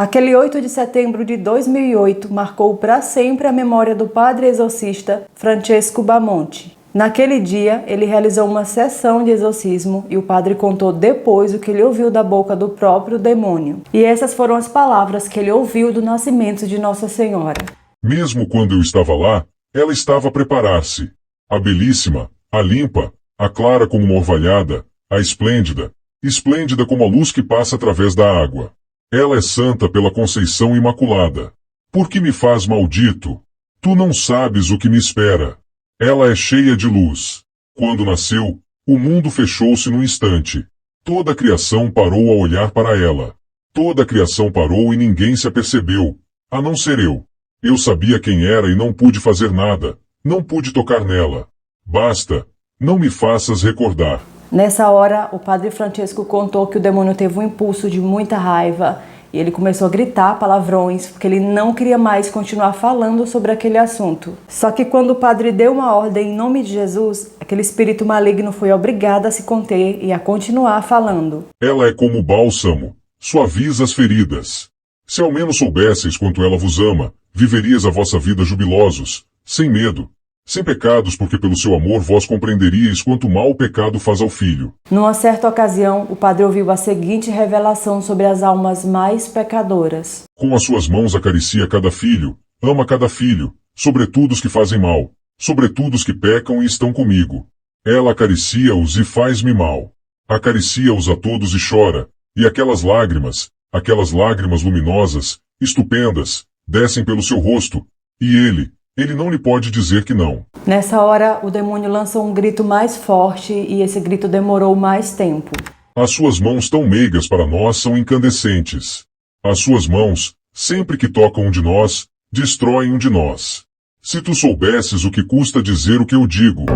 Aquele 8 de setembro de 2008 marcou para sempre a memória do padre exorcista Francesco Bamonte. Naquele dia, ele realizou uma sessão de exorcismo e o padre contou depois o que ele ouviu da boca do próprio demônio. E essas foram as palavras que ele ouviu do nascimento de Nossa Senhora. Mesmo quando eu estava lá, ela estava a preparar-se. A belíssima, a limpa, a clara como uma orvalhada, a esplêndida, esplêndida como a luz que passa através da água. Ela é santa pela Conceição Imaculada. Por que me faz maldito? Tu não sabes o que me espera. Ela é cheia de luz. Quando nasceu, o mundo fechou-se num instante. Toda a criação parou a olhar para ela. Toda a criação parou e ninguém se apercebeu, a não ser eu. Eu sabia quem era e não pude fazer nada, não pude tocar nela. Basta, não me faças recordar. Nessa hora, o padre Francesco contou que o demônio teve um impulso de muita raiva e ele começou a gritar palavrões porque ele não queria mais continuar falando sobre aquele assunto. Só que quando o padre deu uma ordem em nome de Jesus, aquele espírito maligno foi obrigado a se conter e a continuar falando. Ela é como bálsamo, suaviza as feridas. Se ao menos soubesseis quanto ela vos ama, viverias a vossa vida jubilosos, sem medo, sem pecados, porque pelo seu amor vós compreenderíeis quanto mal o pecado faz ao filho. Numa certa ocasião, o padre ouviu a seguinte revelação sobre as almas mais pecadoras. Com as suas mãos acaricia cada filho, ama cada filho, sobretudo os que fazem mal, sobretudo os que pecam e estão comigo. Ela acaricia-os e faz-me mal. Acaricia-os a todos e chora, e aquelas lágrimas luminosas, estupendas, descem pelo seu rosto, e ele não lhe pode dizer que não. Nessa hora, o demônio lançou um grito mais forte e esse grito demorou mais tempo. As suas mãos tão meigas para nós são incandescentes. As suas mãos, sempre que tocam um de nós, destroem um de nós. Se tu soubesses o que custa dizer o que eu digo.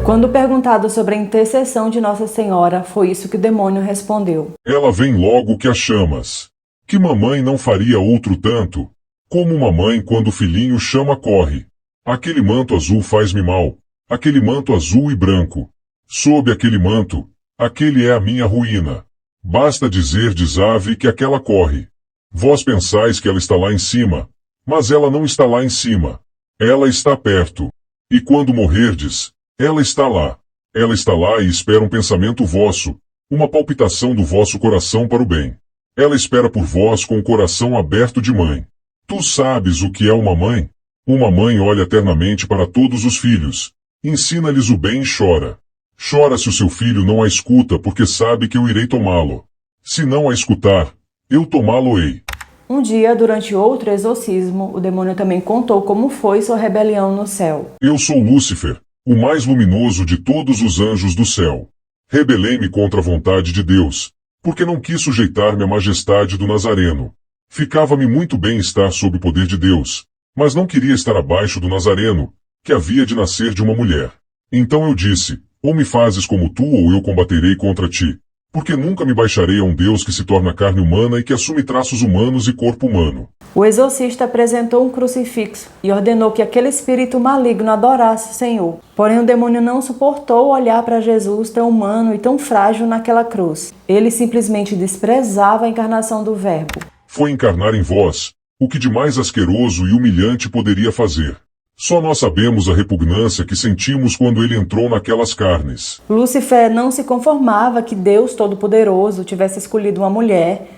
Quando perguntado sobre a intercessão de Nossa Senhora, foi isso que o demônio respondeu. Ela vem logo que a chamas. Que mamãe não faria outro tanto? Como uma mãe quando o filhinho chama corre. Aquele manto azul faz-me mal, aquele manto azul e branco. Sob aquele manto, aquele é a minha ruína. Basta dizer, ave, que aquela corre. Vós pensais que ela está lá em cima, mas ela não está lá em cima. Ela está perto. E quando morrerdes, ela está lá. Ela está lá e espera um pensamento vosso, uma palpitação do vosso coração para o bem. Ela espera por vós com o coração aberto de mãe. Tu sabes o que é uma mãe? Uma mãe olha eternamente para todos os filhos, ensina-lhes o bem e chora. Chora se o seu filho não a escuta, porque sabe que eu irei tomá-lo. Se não a escutar, eu tomá-lo-ei. Um dia, durante outro exorcismo, o demônio também contou como foi sua rebelião no céu. Eu sou Lúcifer, o mais luminoso de todos os anjos do céu. Rebelei-me contra a vontade de Deus, porque não quis sujeitar-me à majestade do Nazareno. Ficava-me muito bem estar sob o poder de Deus, mas não queria estar abaixo do Nazareno, que havia de nascer de uma mulher. Então eu disse, ou me fazes como tu ou eu combaterei contra ti, porque nunca me baixarei a um Deus que se torna carne humana e que assume traços humanos e corpo humano. O exorcista apresentou um crucifixo e ordenou que aquele espírito maligno adorasse o Senhor. Porém o demônio não suportou olhar para Jesus tão humano e tão frágil naquela cruz. Ele simplesmente desprezava a encarnação do Verbo. Foi encarnar em vós, o que de mais asqueroso e humilhante poderia fazer. Só nós sabemos a repugnância que sentimos quando ele entrou naquelas carnes. Lúcifer não se conformava que Deus Todo-Poderoso tivesse escolhido uma mulher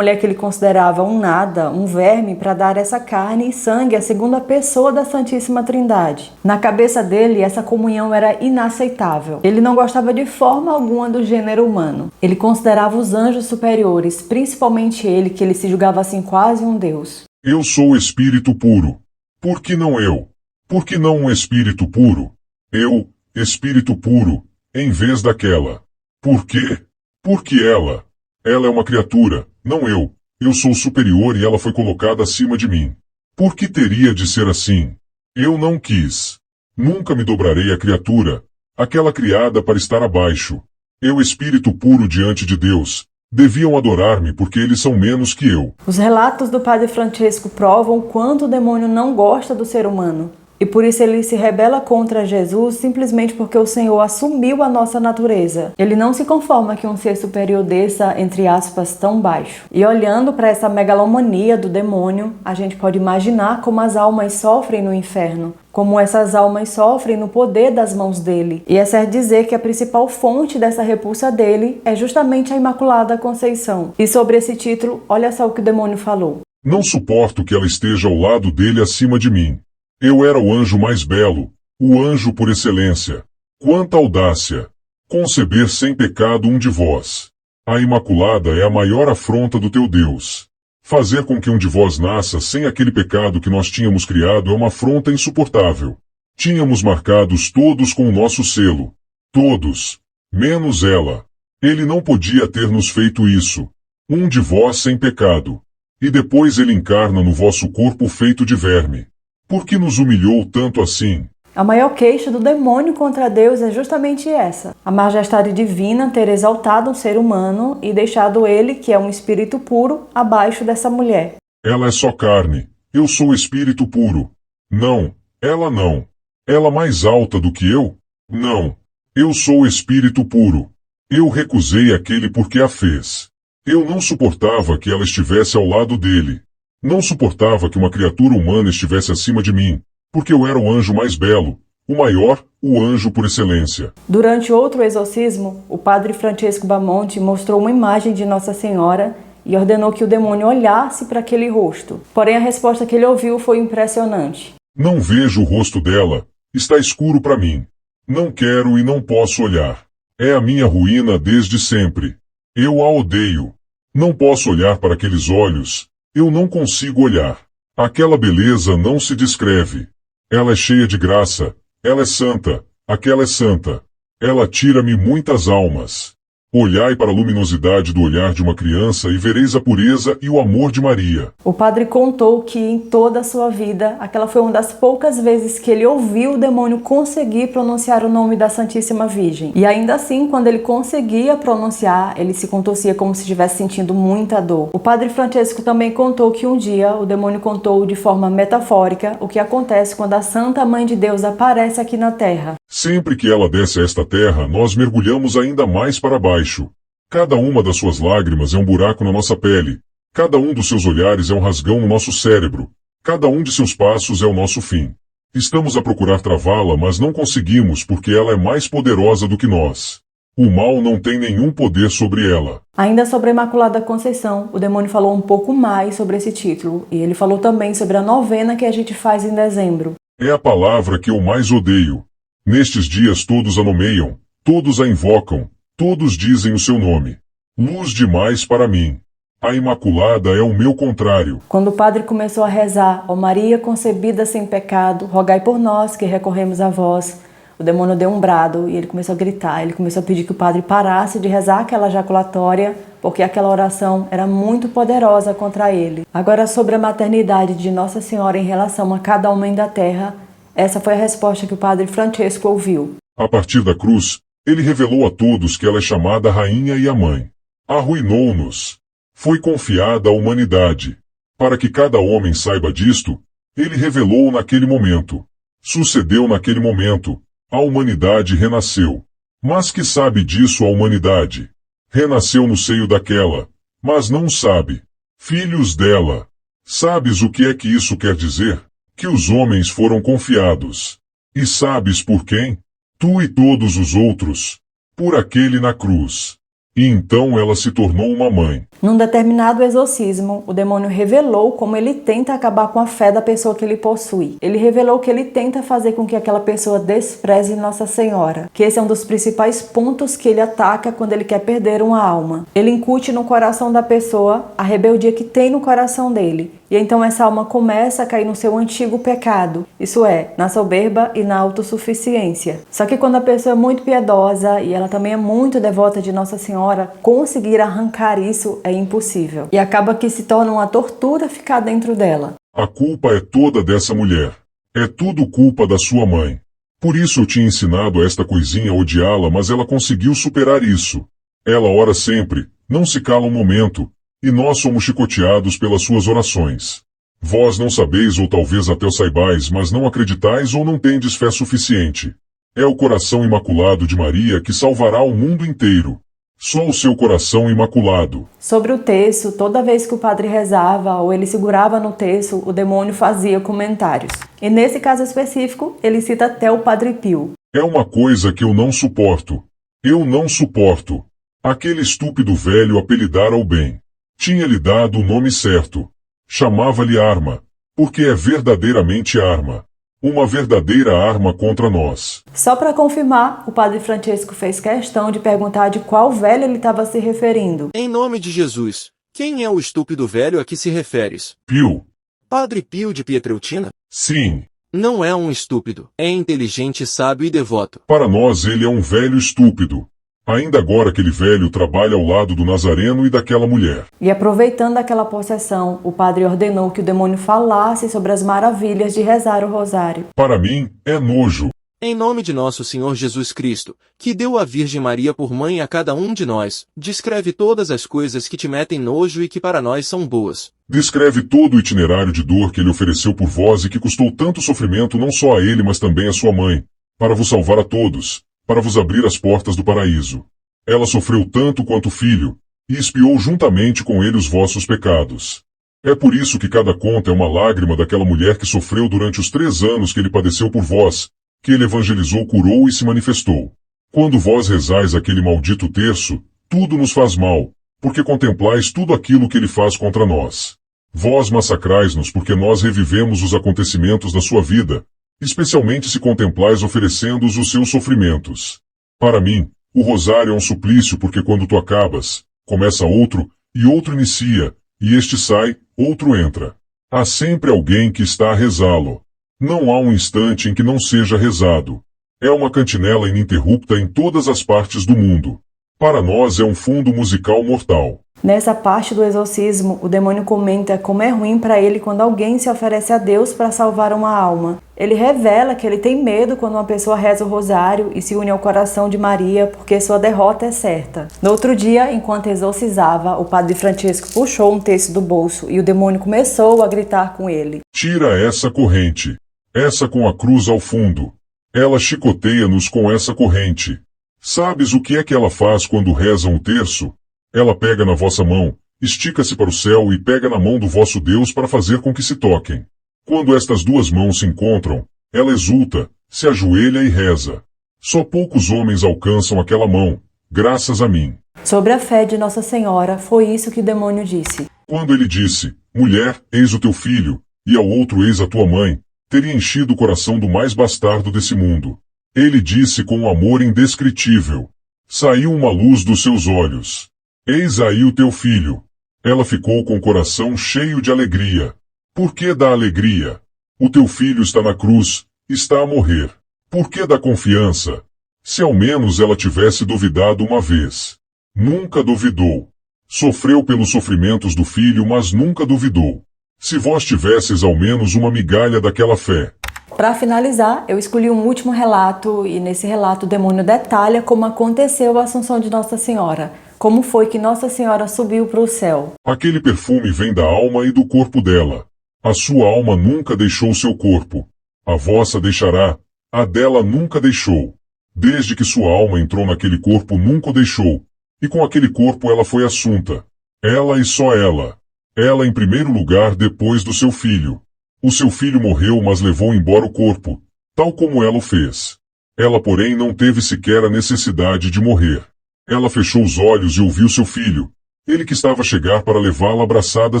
que ele considerava um nada, um verme, para dar essa carne e sangue à segunda pessoa da Santíssima Trindade. Na cabeça dele, essa comunhão era inaceitável. Ele não gostava de forma alguma do gênero humano. Ele considerava os anjos superiores, principalmente ele, que ele se julgava assim quase um deus. Eu sou o espírito puro. Por que não eu? Por que não um espírito puro? Eu, espírito puro, em vez daquela. Por quê? Porque ela é uma criatura, não eu. Eu sou superior e ela foi colocada acima de mim. Por que teria de ser assim? Eu não quis. Nunca me dobrarei à criatura, aquela criada para estar abaixo. Eu, espírito puro diante de Deus, deviam adorar-me porque eles são menos que eu. Os relatos do padre Francesco provam quanto o demônio não gosta do ser humano. E por isso ele se rebela contra Jesus simplesmente porque o Senhor assumiu a nossa natureza. Ele não se conforma que um ser superior desça, entre aspas, tão baixo. E olhando para essa megalomania do demônio, a gente pode imaginar como as almas sofrem no inferno. Como essas almas sofrem no poder das mãos dele. E essa é dizer que a principal fonte dessa repulsa dele é justamente a Imaculada Conceição. E sobre esse título, olha só o que o demônio falou. Não suporto que ela esteja ao lado dele acima de mim. Eu era o anjo mais belo, o anjo por excelência. Quanta audácia! Conceber sem pecado um de vós. A Imaculada é a maior afronta do teu Deus. Fazer com que um de vós nasça sem aquele pecado que nós tínhamos criado é uma afronta insuportável. Tínhamos marcados todos com o nosso selo. Todos. Menos ela. Ele não podia ter nos feito isso. Um de vós sem pecado. E depois ele encarna no vosso corpo feito de verme. Por que nos humilhou tanto assim? A maior queixa do demônio contra Deus é justamente essa. A majestade divina ter exaltado um ser humano e deixado ele, que é um espírito puro, abaixo dessa mulher. Ela é só carne. Eu sou espírito puro. Não, ela não. Ela mais alta do que eu? Não. Eu sou espírito puro. Eu recusei aquele porque a fez. Eu não suportava que ela estivesse ao lado dele. Não suportava que uma criatura humana estivesse acima de mim, porque eu era o anjo mais belo, o maior, o anjo por excelência. Durante outro exorcismo, o padre Francesco Bamonte mostrou uma imagem de Nossa Senhora e ordenou que o demônio olhasse para aquele rosto. Porém, a resposta que ele ouviu foi impressionante. Não vejo o rosto dela, está escuro para mim. Não quero e não posso olhar. É a minha ruína desde sempre. Eu a odeio. Não posso olhar para aqueles olhos. Eu não consigo olhar. Aquela beleza não se descreve. Ela é cheia de graça. Ela é santa. Aquela é santa. Ela tira-me muitas almas. Olhai para a luminosidade do olhar de uma criança e vereis a pureza e o amor de Maria. O padre contou que em toda a sua vida, aquela foi uma das poucas vezes que ele ouviu o demônio conseguir pronunciar o nome da Santíssima Virgem. E ainda assim, quando ele conseguia pronunciar, ele se contorcia como se estivesse sentindo muita dor. O padre Francesco também contou que um dia o demônio contou de forma metafórica o que acontece quando a Santa Mãe de Deus aparece aqui na Terra. Sempre que ela desce a esta terra, nós mergulhamos ainda mais para baixo. Cada uma das suas lágrimas é um buraco na nossa pele. Cada um dos seus olhares é um rasgão no nosso cérebro. Cada um de seus passos é o nosso fim. Estamos a procurar travá-la, mas não conseguimos porque ela é mais poderosa do que nós. O mal não tem nenhum poder sobre ela. Ainda sobre a Imaculada Conceição, o demônio falou um pouco mais sobre esse título. E ele falou também sobre a novena que a gente faz em dezembro. É a palavra que eu mais odeio. Nestes dias todos a nomeiam, todos a invocam, todos dizem o seu nome. Luz demais para mim. A Imaculada é o meu contrário. Quando o padre começou a rezar, ó Maria concebida sem pecado, rogai por nós que recorremos a vós, o demônio deu um brado e ele começou a gritar. Ele começou a pedir que o padre parasse de rezar aquela jaculatória, porque aquela oração era muito poderosa contra ele. Agora, sobre a maternidade de Nossa Senhora em relação a cada homem da terra, essa foi a resposta que o padre Francesco ouviu. A partir da cruz, ele revelou a todos que ela é chamada a Rainha e a Mãe. Arruinou-nos. Foi confiada à humanidade. Para que cada homem saiba disto, ele revelou naquele momento. Sucedeu naquele momento. A humanidade renasceu. Mas que sabe disso a humanidade? Renasceu no seio daquela, mas não sabe. Filhos dela. Sabes o que é que isso quer dizer? Que os homens foram confiados. E sabes por quem? Tu e todos os outros. Por aquele na cruz. E então ela se tornou uma mãe. Num determinado exorcismo, o demônio revelou como ele tenta acabar com a fé da pessoa que ele possui. Ele revelou que ele tenta fazer com que aquela pessoa despreze Nossa Senhora, que esse é um dos principais pontos que ele ataca quando ele quer perder uma alma. Ele incute no coração da pessoa a rebeldia que tem no coração dele. E então essa alma começa a cair no seu antigo pecado, isso é, na soberba e na autossuficiência. Só que quando a pessoa é muito piedosa e ela também é muito devota de Nossa Senhora, conseguir arrancar isso é impossível. E acaba que se torna uma tortura ficar dentro dela. A culpa é toda dessa mulher. É tudo culpa da sua mãe. Por isso eu tinha ensinado a esta coisinha a odiá-la, mas ela conseguiu superar isso. Ela ora sempre, não se cala um momento, e nós somos chicoteados pelas suas orações. Vós não sabeis ou talvez até o saibais, mas não acreditais ou não tendes fé suficiente. É o coração imaculado de Maria que salvará o mundo inteiro. Só o seu coração imaculado. Sobre o terço, toda vez que o padre rezava ou ele segurava no terço, o demônio fazia comentários. E nesse caso específico, ele cita até o Padre Pio. É uma coisa que eu não suporto. Eu não suporto. Aquele estúpido velho apelidara o bem. Tinha-lhe dado o nome certo. Chamava-lhe arma, porque é verdadeiramente arma. Uma verdadeira arma contra nós. Só para confirmar, o Padre Francesco fez questão de perguntar de qual velho ele estava se referindo. Em nome de Jesus, quem é o estúpido velho a que se referes? Pio. Padre Pio de Pietrelcina? Sim. Não é um estúpido, é inteligente, sábio e devoto. Para nós ele é um velho estúpido. Ainda agora aquele velho trabalha ao lado do Nazareno e daquela mulher. E aproveitando aquela possessão, o padre ordenou que o demônio falasse sobre as maravilhas de rezar o rosário. Para mim, é nojo. Em nome de nosso Senhor Jesus Cristo, que deu a Virgem Maria por mãe a cada um de nós, descreve todas as coisas que te metem nojo e que para nós são boas. Descreve todo o itinerário de dor que ele ofereceu por vós e que custou tanto sofrimento não só a ele, mas também a sua mãe, para vos salvar a todos, para vos abrir as portas do paraíso. Ela sofreu tanto quanto o filho, e expiou juntamente com ele os vossos pecados. É por isso que cada conta é uma lágrima daquela mulher que sofreu durante os 3 anos que ele padeceu por vós, que ele evangelizou, curou e se manifestou. Quando vós rezais aquele maldito terço, tudo nos faz mal, porque contemplais tudo aquilo que ele faz contra nós. Vós massacrais-nos porque nós revivemos os acontecimentos da sua vida, especialmente se contemplais oferecendo-os os seus sofrimentos. Para mim, o rosário é um suplício porque quando tu acabas, começa outro, e outro inicia, e este sai, outro entra. Há sempre alguém que está a rezá-lo. Não há um instante em que não seja rezado. É uma cantinela ininterrupta em todas as partes do mundo. Para nós é um fundo musical mortal. Nessa parte do exorcismo, o demônio comenta como é ruim para ele quando alguém se oferece a Deus para salvar uma alma. Ele revela que ele tem medo quando uma pessoa reza o rosário e se une ao coração de Maria porque sua derrota é certa. No outro dia, enquanto exorcizava, o padre Francesco puxou um terço do bolso e o demônio começou a gritar com ele. Tira essa corrente. Essa com a cruz ao fundo. Ela chicoteia-nos com essa corrente. Sabes o que é que ela faz quando rezam o terço? Ela pega na vossa mão, estica-se para o céu e pega na mão do vosso Deus para fazer com que se toquem. Quando estas duas mãos se encontram, ela exulta, se ajoelha e reza. Só poucos homens alcançam aquela mão, graças a mim. Sobre a fé de Nossa Senhora, foi isso que o demônio disse. Quando ele disse, mulher, eis o teu filho, e ao outro eis a tua mãe, teria enchido o coração do mais bastardo desse mundo. Ele disse com um amor indescritível. Saiu uma luz dos seus olhos. Eis aí o teu filho. Ela ficou com o coração cheio de alegria. Por que da alegria? O teu filho está na cruz, está a morrer. Por que da confiança? Se ao menos ela tivesse duvidado uma vez. Nunca duvidou. Sofreu pelos sofrimentos do filho, mas nunca duvidou. Se vós tivesses ao menos uma migalha daquela fé. Para finalizar, eu escolhi um último relato e nesse relato o demônio detalha como aconteceu a Assunção de Nossa Senhora. Como foi que Nossa Senhora subiu para o céu. Aquele perfume vem da alma e do corpo dela. A sua alma nunca deixou seu corpo. A vossa deixará. A dela nunca deixou. Desde que sua alma entrou naquele corpo nunca o deixou. E com aquele corpo ela foi assunta. Ela e só ela. Ela em primeiro lugar depois do seu filho. O seu filho morreu, mas levou embora o corpo, tal como ela o fez. Ela, porém, não teve sequer a necessidade de morrer. Ela fechou os olhos e ouviu seu filho, ele que estava a chegar para levá-la abraçada a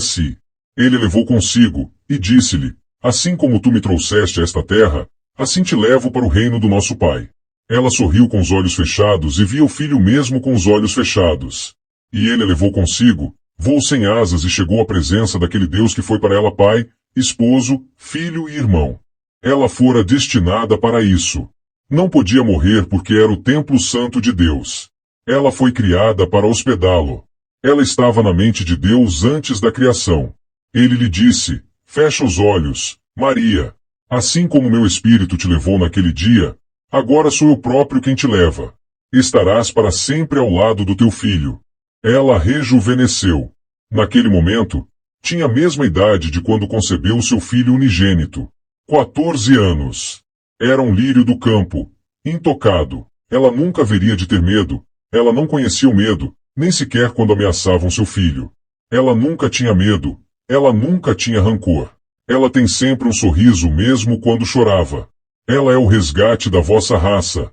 si. Ele levou consigo, e disse-lhe, assim como tu me trouxeste a esta terra, assim te levo para o reino do nosso Pai. Ela sorriu com os olhos fechados e via o filho mesmo com os olhos fechados. E ele a levou consigo, voou sem asas e chegou à presença daquele Deus que foi para ela pai, esposo, filho e irmão. Ela fora destinada para isso. Não podia morrer porque era o templo santo de Deus. Ela foi criada para hospedá-lo. Ela estava na mente de Deus antes da criação. Ele lhe disse, fecha os olhos, Maria. Assim como meu espírito te levou naquele dia, agora sou eu próprio quem te leva. Estarás para sempre ao lado do teu filho. Ela rejuvenesceu. Naquele momento, Tinha a mesma idade de quando concebeu seu filho unigênito. 14 anos. Era um lírio do campo, intocado. Ela nunca haveria de ter medo. Ela não conhecia o medo, nem sequer quando ameaçavam seu filho. Ela nunca tinha medo. Ela nunca tinha rancor. Ela tem sempre um sorriso mesmo quando chorava. Ela é o resgate da vossa raça.